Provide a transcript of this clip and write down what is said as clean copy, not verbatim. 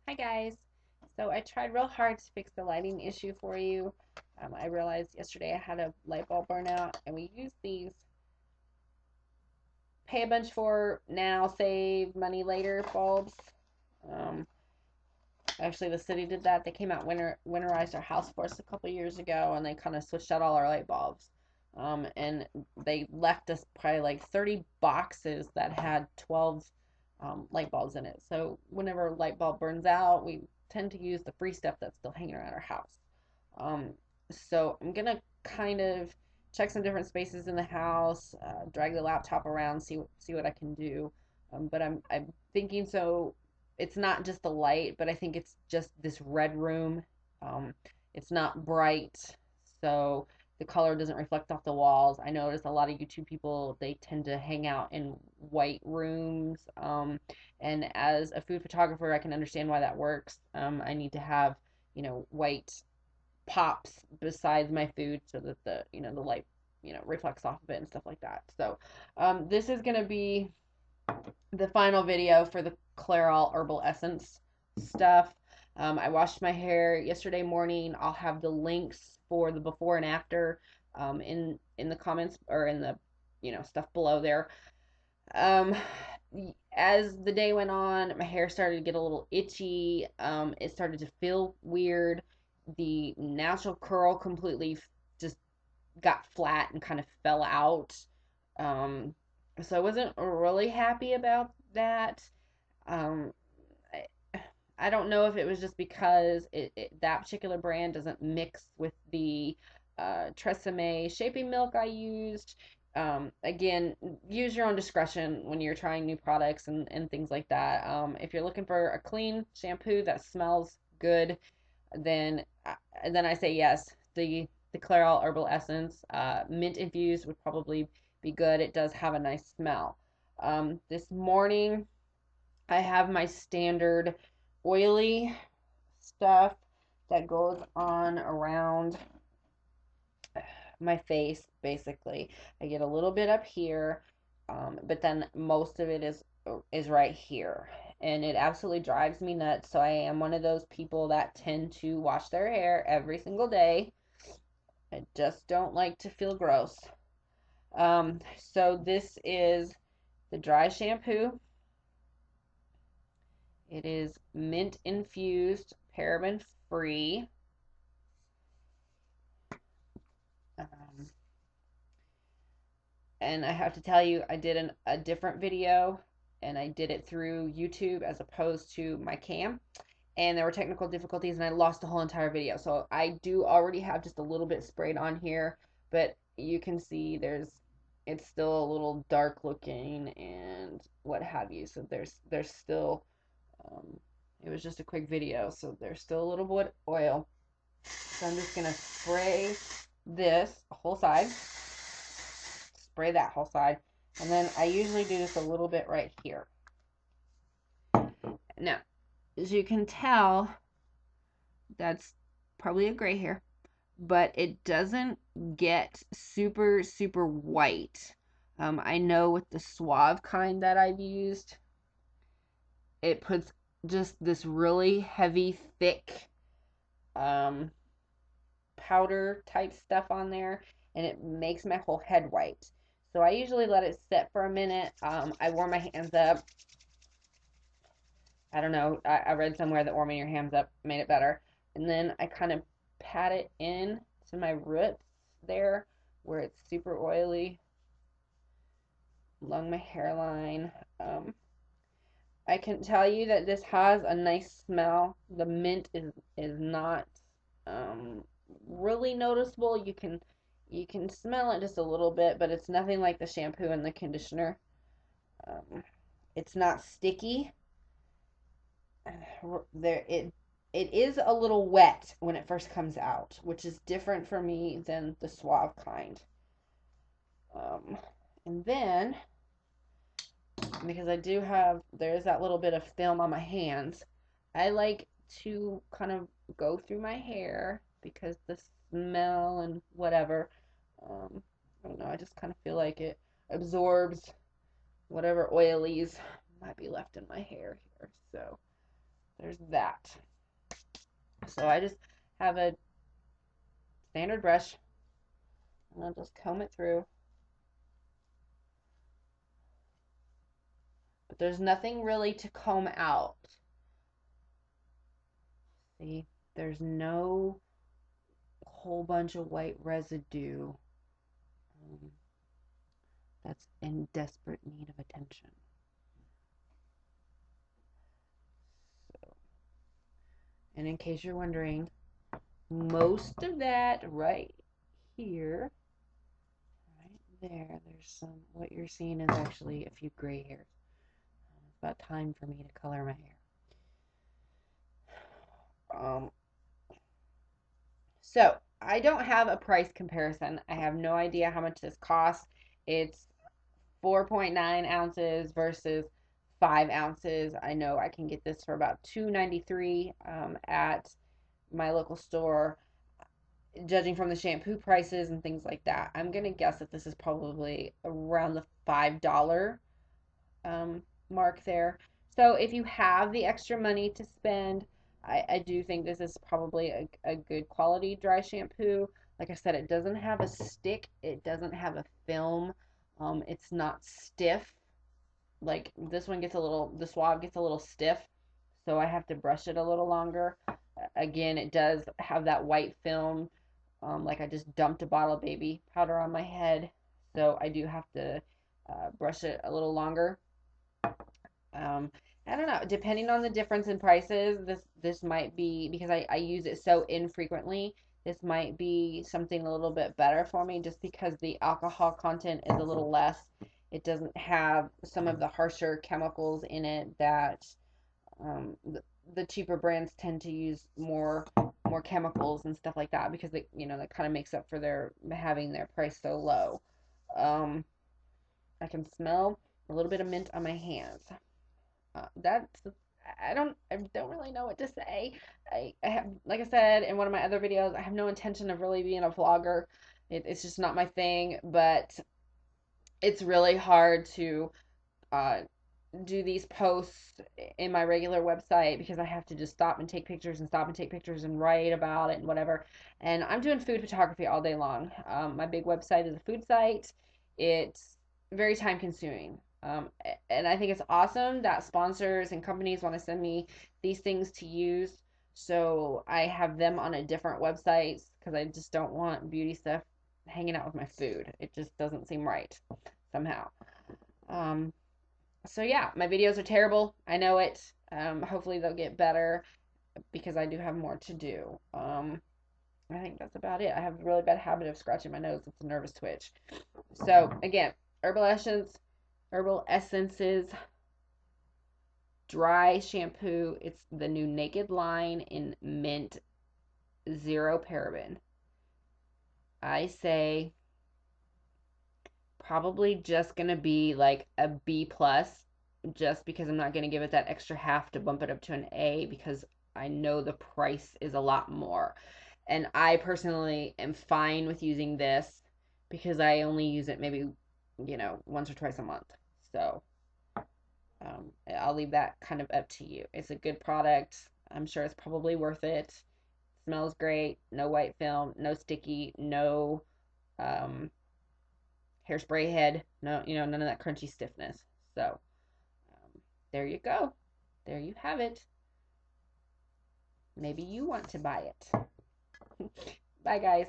Hi guys. So I tried real hard to fix the lighting issue for you. I realized yesterday I had a light bulb burnout, and we used these pay a bunch for now, save money later bulbs. Um, Actually, the city did that. They came out winterized our house for us a couple years ago, and they kind of switched out all our light bulbs. And they left us probably like 30 boxes that had 12 light bulbs in it. So whenever a light bulb burns out, we tend to use the free stuff that's still hanging around our house. Um, so I'm gonna kind of check some different spaces in the house, drag the laptop around, see what I can do. But I'm thinking, so it's not just the light, but I think it's just this red room. Um, it's not bright, so the color doesn't reflect off the walls. I notice a lot of YouTube people, they tend to hang out in white rooms. And as a food photographer, I can understand why that works. I need to have, white pops beside my food so that the light, reflects off of it and stuff like that. So, this is gonna be the final video for the Clairol Herbal Essence stuff. I washed my hair yesterday morning. I'll have the links for the before and after in the comments or in the stuff below there. Um, as the day went on, my hair started to get a little itchy. It started to feel weird. The natural curl completely just got flat and kind of fell out. Um, so I wasn't really happy about that. Um, I, I don't know if it was just because that particular brand doesn't mix with the Tresemme shaping milk I used. Again, use your own discretion when you're trying new products and things like that. If you're looking for a clean shampoo that smells good, then then I say yes. The Clairol Herbal Essence, mint infused would probably be good. It does have a nice smell. This morning I have my standard oily stuff that goes on around my face, basically. I get a little bit up here, but then most of it is right here. And it absolutely drives me nuts. So I am one of those people that tend to wash their hair every single day. I just don't like to feel gross. So this is the dry shampoo. It is mint infused, paraben free. Um, and I have to tell you, I did a different video, and I did it through YouTube as opposed to my cam. And there were technical difficulties, and I lost the whole entire video. So I do already have just a little bit sprayed on here, but you can see it's still a little dark looking and what have you. So there's still, um, it was just a quick video, so there's still a little bit oil. So I'm just gonna spray this whole side, spray that whole side, and then I usually do this a little bit right here. Now, as you can tell, that's probably a gray hair, but it doesn't get super, super white. I know with the Suave kind that I've used, it puts just this really heavy, thick powder type stuff on there, and it makes my whole head white. So I usually let it sit for a minute. I warm my hands up. I don't know. I read somewhere that warming your hands up made it better. And then I kind of pat it in to my roots there where it's super oily along my hairline. I can tell you that this has a nice smell. The mint is not um, really noticeable. You can smell it just a little bit, but it's nothing like the shampoo and the conditioner. It's not sticky. There it is a little wet when it first comes out, which is different for me than the Suave kind. And then because there's that little bit of film on my hands, I like to kind of go through my hair because the smell and whatever, I don't know, I just kind of feel like it absorbs whatever oilies might be left in my hair here. So there's that. So I just have a standard brush, and I'll just comb it through. But there's nothing really to comb out. See, there's no whole bunch of white residue that's in desperate need of attention. So, and in case you're wondering, most of that right here, right there, there's some, what you're seeing is actually a few gray hairs. It's about time for me to color my hair. So I don't have a price comparison. I have no idea how much this costs. It's 4.9 ounces versus 5 ounces. I know I can get this for about $2.93 at my local store. Judging from the shampoo prices and things like that, I'm gonna guess that this is probably around the $5 mark there. So if you have the extra money to spend, I do think this is probably a good quality dry shampoo. Like I said, it doesn't have a stick. It doesn't have a film. It's not stiff. Like this one gets a little, the swab gets a little stiff. So I have to brush it a little longer. Again, it does have that white film. Like I just dumped a bottle of baby powder on my head. So I do have to brush it a little longer. I don't know. Depending on the difference in prices, this might be, because I use it so infrequently, this might be something a little bit better for me just because the alcohol content is a little less. It doesn't have some of the harsher chemicals in it that the cheaper brands tend to use more chemicals and stuff like that because that kind of makes up for their having their price so low. I can smell a little bit of mint on my hands. That's I don't really know what to say. I have, like I said in one of my other videos, I have no intention of really being a vlogger. It's just not my thing, but it's really hard to uh, do these posts in my regular website because I have to just stop and take pictures and stop and take pictures and write about it and whatever. And I'm doing food photography all day long. My big website is a food site. It's very time consuming. And I think it's awesome that sponsors and companies want to send me these things to use. So I have them on a different website because I just don't want beauty stuff hanging out with my food. It just doesn't seem right somehow. So yeah, my videos are terrible. I know it. Hopefully they'll get better because I do have more to do. I think that's about it. I have a really bad habit of scratching my nose. It's a nervous twitch. So again, Herbal Essences dry shampoo. It's the new Naked line in mint, 0 paraben. I say probably just gonna be like a B plus, just because I'm not gonna give it that extra half to bump it up to an A because I know the price is a lot more. And I personally am fine with using this because I only use it maybe, once or twice a month. So I'll leave that kind of up to you. It's a good product. I'm sure it's probably worth it. Smells great. No white film, no sticky, no hairspray head, no, none of that crunchy stiffness. So there you go. There you have it. Maybe you want to buy it. Bye, guys.